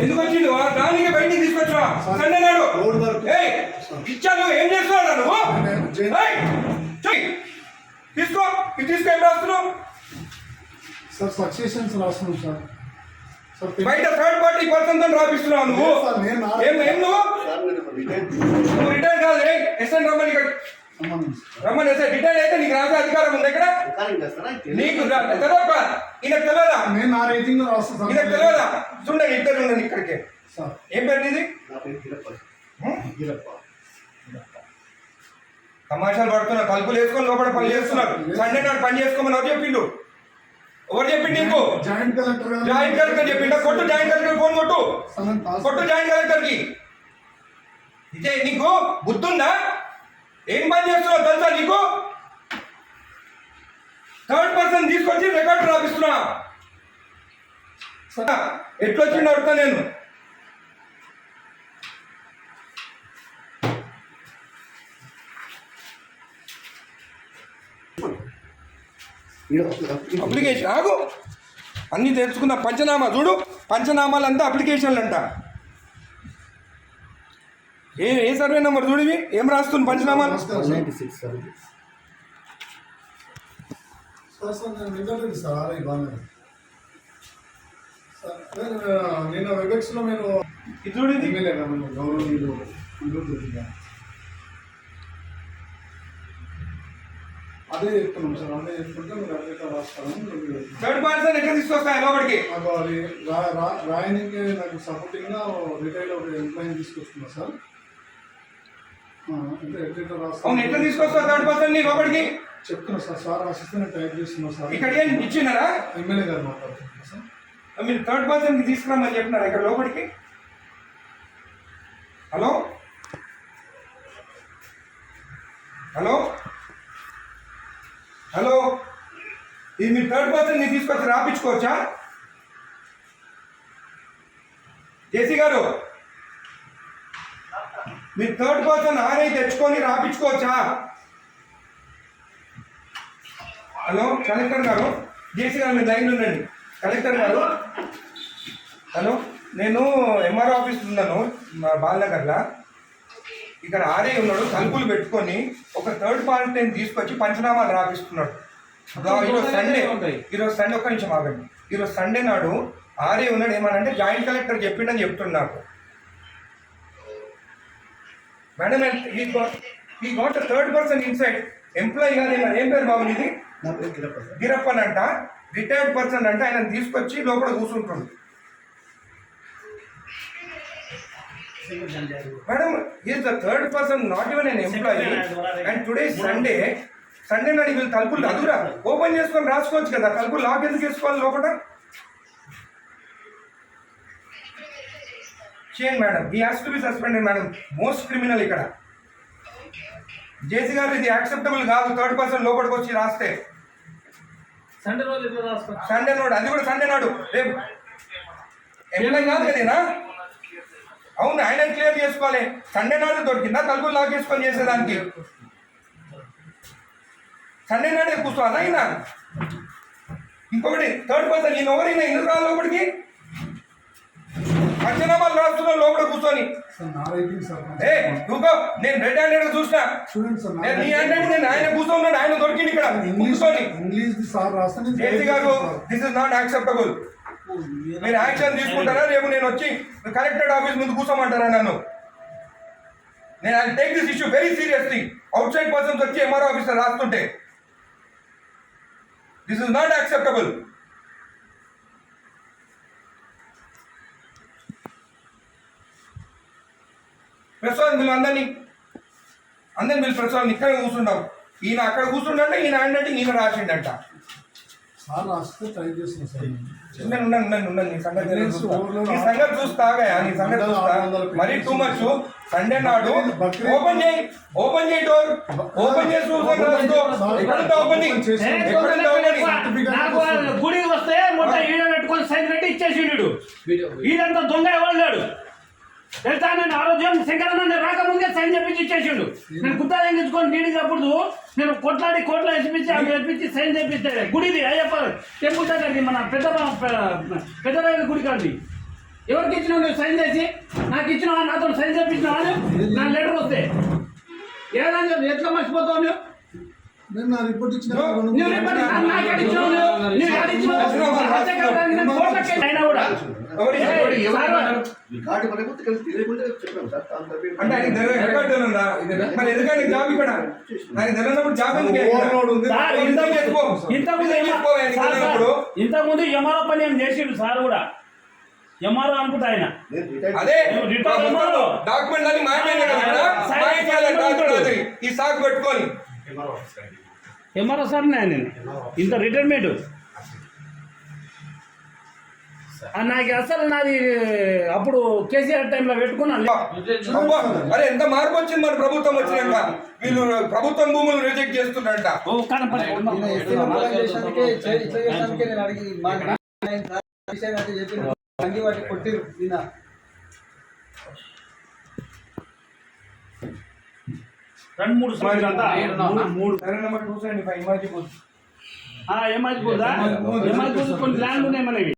ఎందుకు వచ్చింది దానికి బయటికి తీసుకొచ్చా సండే నాడు ఇచ్చాను. ఏం చేస్తున్నాడు నువ్వు? తీసుకో తీసుకో. ఏం రాస్తున్నావు సార్? సక్సెషన్స్ రాస్తున్నాం సార్. బయట థర్డ్ పార్టీ పర్సన్ తో రాపిస్తున్నావు నువ్వు. నువ్వు రిటైర్ కాదు. ఎస్ఎన్ రమ్మని రమ్మని ఎస్ఐ రిటైర్ అయితే నీకు రాసే అధికారం ఉంది ఇక్కడ. నీకు తెలియదా? ఈయనకు తెలియదా? ఈయనకు తెలియదా? చూడండి ఇద్దరు ఉండండి ఇక్కడికి. ఏం పేరు నీది? తమాషాలు పడుతున్నారు. తలుపులు వేసుకొని లోపల పని చేస్తున్నారు. సండే నాడు పని చేసుకోమని ఎవరు చెప్పిండు? ఎవరు చెప్పిండు నీకు? జాయింట్ కలెక్టర్ చెప్పిండా? కొట్టు జాయింట్ కలెక్టర్ ఫోన్ కొట్టు. కొట్టు జాయింట్ కలెక్టర్ కి. ఇదే నీకు బుద్ధుందా? ఏం పని చేస్తున్నావు తెలుసా నీకు? థర్డ్ పర్సన్ తీసుకొచ్చి రికార్డు రాపిస్తున్నా. ఎట్లొచ్చిండు అడుగుతా నేను. అప్లికేషన్ ఆగు అన్నీ తెలుసుకున్నా. పంచనామా చూడు. పంచనామాలు అంతా అప్లికేషన్లు అంట. ఏ సర్వే నెంబర్ చూడు. ఇవి ఏం రాస్తుంది పంచనామాలు? నేను వెబెక్స్లో నేను ఇది చూడండి. అదే చెప్తున్నాం సార్. అదే చెప్తుంటే మీరు అదే రాస్తాను. థర్డ్ పర్సన్ ఎక్కడ తీసుకొస్తాయి లోపలికి? రాయనికి నాకు సపోర్టింగ్గా రిటైల్ ఒక ఎంప్లాయీని తీసుకొస్తున్నా సార్. అవును, ఎట్లా తీసుకొస్తావు థర్డ్ పర్సన్ ని లోపలికి? చెప్తున్నా సార్. సార్ రాసిస్తే నేను టైప్ చేస్తున్నా సార్. ఇక్కడ ఏం ఇచ్చినారా? ఎమ్మెల్యే గారు మాట్లాడుతున్నా సార్. మీరు థర్డ్ పర్సన్ కి తీసుకురామని చెప్పినారా ఇక్కడ లోపలికి? హలో హలో హలో, ఇది మీరు థర్డ్ పర్సన్ ని తీసుకొచ్చి రాపించుకోవచ్చా? జేసీ గారు, మీరు థర్డ్ పర్సన్ ఆర్ఐ తెచ్చుకొని రాపించుకోవచ్చా? హలో కలెక్టర్ గారు, జేసీ గారు మీరు లైన్లో ఉండండి. కలెక్టర్ గారు, హలో, నేను ఎంఆర్ఓ ఆఫీస్ ఉన్నాను బాలనగర్లో. ఇక్కడ ఆర్ఐ ఉన్నాడు, తలుపులు పెట్టుకొని ఒక థర్డ్ పార్టీని తీసుకొచ్చి పంచనామాలు రాపిస్తున్నాడు. ఈరోజు సండే ఒక్క నిమిషం ఆగండి. ఈరోజు సండే నాడు ఆర్ఐ ఉన్నాడు. ఏమనంటే జాయింట్ కలెక్టర్ చెప్పిండని చెప్తున్నాడు నాకు. మేడం ఈ గోట్ థర్డ్ పర్సన్ ఇన్సైడ్ ఎంప్లాయీ కాదు. ఏం పేరు బాబు ఇది? గిరప్పన్ అంట. రిటైర్డ్ పర్సన్ అంటే ఆయన తీసుకొచ్చి లోపల కూర్చుంటుంది. Madam is the third person, not even n employee. And today Sunday నాడు వీళ్ళు తలుపులు అదురా ఓపెన్ చేసుకొని రాసుకోవచ్చు కదా. తలుపులు లాక్ ఎందుకు వేసుకోవాలి లోపల? చేయండి madam. He has to be suspended madam. Most criminal ఇక్కడ. జేసీ గారు, ఇది యాక్సెప్టబుల్ కాదు. థర్డ్ పర్సన్ లోపలికి వచ్చి రాస్తే సండే నాడు, అది కూడా సండే నాడు. రేపు ఎంప్లాయీ కాదు కదేనా? అవును, ఆయన క్లియర్ చేసుకోవాలి. సండే నాడు దొరికిందా తలుపులు లాక్ చేసుకొని చేసేదానికి? సండే నాడే కూర్చోవాలా ఆయన? ఇంకొకటి థర్డ్ పర్సన్ ఈయన ఎవరైనా ఎందుకు రాలి లోపలికి? పంచనామాలు రాస్తున్నావు లోపల కూర్చొని. నువ్వు నేను రెడ్ హ్యాండెడ్ చూసినా. నీ హ్యాండెడ్ నేను ఆయన కూర్చోన్నాడు. ఆయన దొరికింది ఇక్కడ కూర్చొని. జేసీ గారు, దిస్ ఇస్ నాట్ యాక్సెప్టబుల్. మీరు యాక్షన్ తీసుకుంటారా? రేపు నేను వచ్చి కలెక్టరేట్ ఆఫీస్ ముందు కూర్చోమంటారా నన్ను? నేను I take this issue very seriously. Outside persons వచ్చి ఎంఆర్ఓ ఆఫీసర్ రాస్తుంటే this is not acceptable. Prasad వీళ్ళు అందరినీ వీళ్ళు ప్రసాద్ ఇక్కడ కూర్చుంటాం. ఈయన అక్కడ కూర్చుంటే ఈయన అంటే ఈయన రాసిండంట. ఉండండి నీ సంగతి చూస్తాగా. నీ సంగతి చూస్తా. మరీ టూ మచ్. సండే నాడు ఓపెన్ చేయి డోర్. ఓపెన్ చేసి గుడికి వస్తే మొత్తం ఈడ పెట్టుకొని సైన్ పెట్టి ఇచ్చేసిండు. ఈడంతా దొంగ ఎవరు లేడు. తెలుసా నేను ఆ రోజు శంకరన్న రాకముందే సైన్ చెప్పించి ఇచ్చేసిండు. నేను కుత్తా తెంగించుకొని నీడికి అప్పుడు నేను కొట్లాడి కోట్ల ఎత్తిపించి అవి ఎత్తిపించి సైన్ చేపిస్తే గుడిది అయ్యప్ప టెంపుల్ దగ్గరది మన పెద్దరాయల గుడి కాదు. ఎవరికి ఇచ్చినావు నువ్వు సైన్ చేసి? నాకు ఇచ్చినావా? నాతో సైన్ చేపించినావా? నా లెటర్ వస్తే ఏదైనా చెప్పి ఎట్లా మర్చిపోతావు నువ్వు? నేను నా రిపోర్ట్ ఇచ్చిన నువ్వు రిపోర్ట్ నాకు ఎక్కడ ఇచ్చినావు? నువ్వు ఎక్కడ ఇచ్చినావు? నేను కోట్లకి అయినా కూడా అంటే ఆయన రికార్డు ఉందా? మరి ఎందుకంటే జాబ్ ఇక్కడ ఆయన తెలియనప్పుడు జాబ్ ఇంతకుముందు ఎంఆర్ఓ పని ఏం చేసిండు సార్ కూడా. ఎంఆర్ఓ అనుకుంటా ఆయన. అదే డాక్యుమెంట్ అన్ని మాయమైనా కదా ఈ సాకు పెట్టుకొని ఎంఆర్ఓ సార్ నేను ఇంత రిటైర్మెంట్ నాకు అసలు నాది అప్పుడు కేసీఆర్ టైంలో పెట్టుకున్నాను. అరే ఎంత మార్పు వచ్చింది మన ప్రభుత్వం వచ్చినాక. వీళ్ళు ప్రభుత్వం భూములు రిజెక్ట్ చేస్తున్నారంట. రెండు మూడు నెంబర్ 275 ఎమాజిపూర్ కొన్ని ల్యాండ్ ఉన్నాయి మనవి.